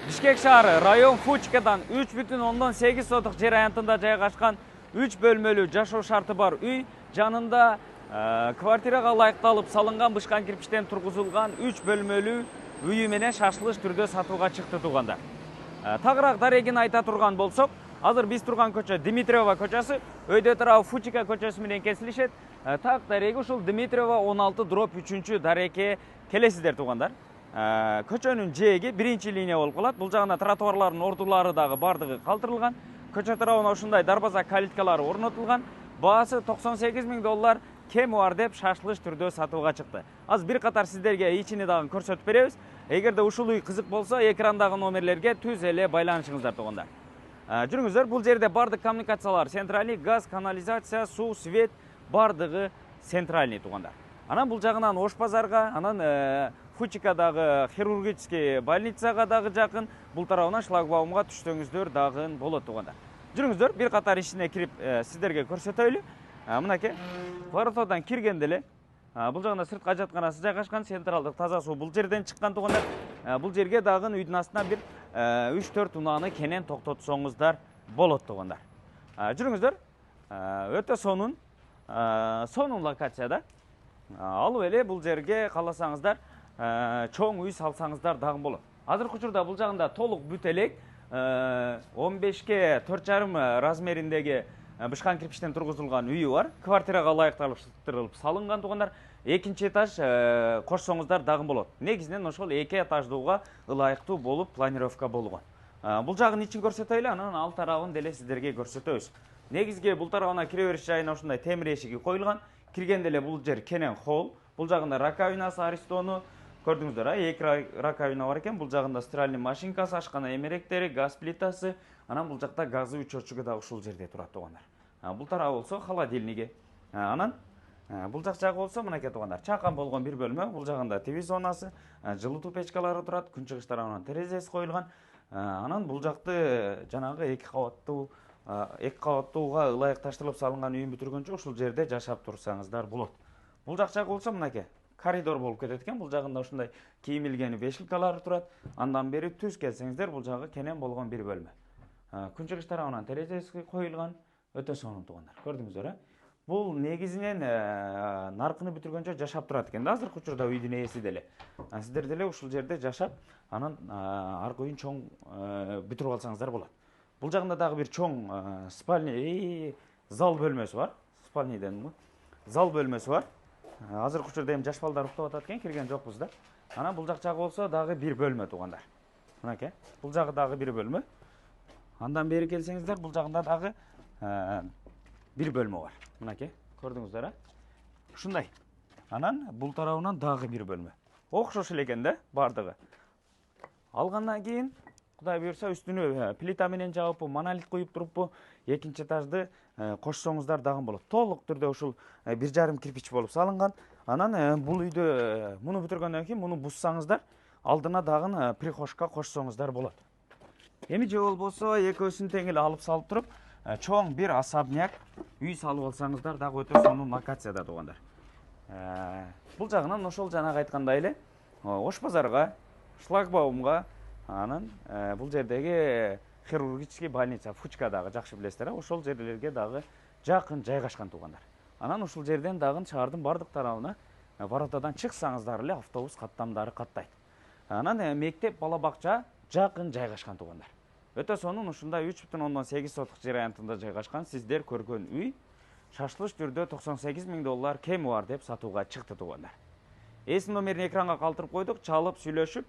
Бишкек шаары район Фучкадан 3,8 сотық жер аянтында жайгашкан 3 бөлмөлүү жашоо шарты бар үй жанында квартирага ылайыкталып салынган бышкан кирпичтен тургузулган 3 бөлмөлүү үйү менен шашылыш түрдө сатууга чыкты туугандар. Тагыраак дарегин айта турган болсок, азыр биз турган көчө Дмитриева көчөсү, өйдө тарабы Фучка көчөсү менен кесилишет. Так дареги ушул Дмитриева 16/3 дарекке келесиздер туугандар. Көчөнүн жээги биринчи линия болуп калат. Бул жагында тротуарлардын ордулары дагы бардыгы калтырылган. Көчө тарабына ушундай дарбаза калиткалары орнотулган. Баасы $98,000 кем бар деп шашылыш түрдө сатууга чыкты. Азыр бир катар сиздерге ичини дагы көрсөтүп беребиз. Эгерде ушул үй кызык болсо, экрандагы номерлерге түз эле байланышыңыздар туугандар. Жүрүңүздөр, бул жерде бардык коммуникациялар центральный, газ, канализация, суу, свет бардыгы центральный туугандар. Анан бул жагынан Ош базарга, анан Фучикадагы хирургический больницага дагы жакын, бул тарабынан шлагбаумга түшсөңүздөр дагы болот туугандар. Жүрүңүздөр, бир катар ичине кирип сиздерге көрсөтөйлү. Мынакей, воротодон киргенде эле бул жагында сыртка ажатканасы жайгашкан, централдык таза суу бул жерден чыккан туугандар. Бул жерге дагы үйдүн астына бир 3-4 унааны кенен токтотсоңуздар болот туугандар. Жүрүңүздөр, өтө сонун локацияда. Алып эле бул жерге кааласаңыздар чоң үй салсаңыздар дагы болот. Азыркы учурда бул жагында толук бүт элек 15ке 4,5 размериндеги бышкан кирпичтен тургузулган үйү бар. Квартирага ылайыкталып салынган туугандар. Экинчи этаж кошсоңуздар дагы болот. Негизинен ошол 2 этаждууга ылайыктуу болуп планировка болгон. Бул жагын ичин көрсөтөйлү, анан ал тарабын деле сиздерге көрсөтөбүз. Негизги бул тарабына кире бериш жайына ушундай темир эшиги коюлган. Киргенде эле бул жер кенен холл. Бул жагында раковинасы, аристону көрдүңүздөр, 2 раковина бар экен. Бул жагында стиральный машинкасы, ашкана эмеректери, газ плитасы, анан бул жакта газы үчөчүгү дагы ушул жерде турат туугандар. Бул тарабы болсо холодильниги. Анан бул жагы болсо мынакей туугандар, чакан болгон бир бөлмө. Бул жагында ТВ зонасы, жылытуу печкалары турат, күнчыгыш тарабынан терезеси коюлган. Анан бул жакты жанагы 2 кабаттууга ылайыкташтырылып салынган үйүн бүтүргөнчө ушул жерде жашап турсаңыздар болот. Бул жак болсо мынакей коридор болуп кетет экен. Бул жагында ушундай кийим илгени вешалкалары турат. Андан бери түз келсеңиздер, бул жагы кенен болгон бир бөлмө. Күнчыгыш тарабынан терезеси коюлган, өтө сонун туугандар. Көрдүңүздөр, бул негизинен наркыны бүтүргөнчө жашап турат экен. Азыркы учурда үйдүн ээси деле. Сиздер деле ушул жерде жашап, анан аркы үйүн чоң бүтүрүп алсаңыздар болот. Бул жагында дагы бир чоң спальня, зал бөлмөсү бар. Спальниден зал бөлмөсү бар. Азыркы учурда эми жаш балдар уктап атат экен, кирген жокпуз да. Анан бул жагы болсо дагы бир бөлмө туугандар. Мынакей, бул жагы дагы бир бөлмө. Андан бери келсеңиздер, бул жагында дагы бир бөлмө бар. Мынакей, көрдүңүздөр, ушундай. Анан бул тарабынан дагы бир бөлмө. Окшош эле экен да бардыгы. Алгандан кийин Кудай буйрса үстүнө плита менен жаап, монолит коюп туруппу, экинчи этажды кошсоңуздар дагы болот. Толук түрдө ушул 1,5 кирпич болуп салынган. Анан бул үйдө муну бүтүргөндөн кийин муну буссаңыздар, алдына дагы прихожка кошсоңуздар болот. Эми же болбосо экөөсүн тең эле алып салып туруп, чоң бир особняк үй салып алсаңыздар дагы өтө сонун локацияда туугандар. Бул жагынан ошол жанагы айткандай эле Ош базарга, шлагбаумга, анан бул жердеги хирургический больница Фучкадагы жакшы билесиздер, ошол жерлерге дагы жакын жайгашкан туугандар. Анан ушул жерден дагы шаардын бардык тарабына воротадан чыксаңыздар эле автобус каттамдары каттайт. Анан мектеп, бала бакча жакын жайгашкан туугандар. Өтө сонун ушундай 3,8 сотук жер аянтында жайгашкан сиздер көргөн үй шашылыш түрдө $98,000 кем бар деп сатууга чыкты туугандар. Эсин номерин экранга калтырып койдук, чалып сүйлөшүп,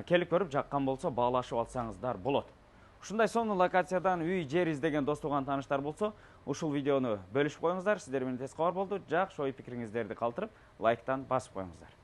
келип көрүп жаккан болсо баалашып алсаңыздар болот. Ушундай сонун локациядан үй жер издеген дос туган тааныштар болсо, ушул видеону бөлүшүп коюңуздар. Сиздер менен тез кабар болду. Жакшы ой пикириңиздерди калтырып, лайктан басып коюңуздар.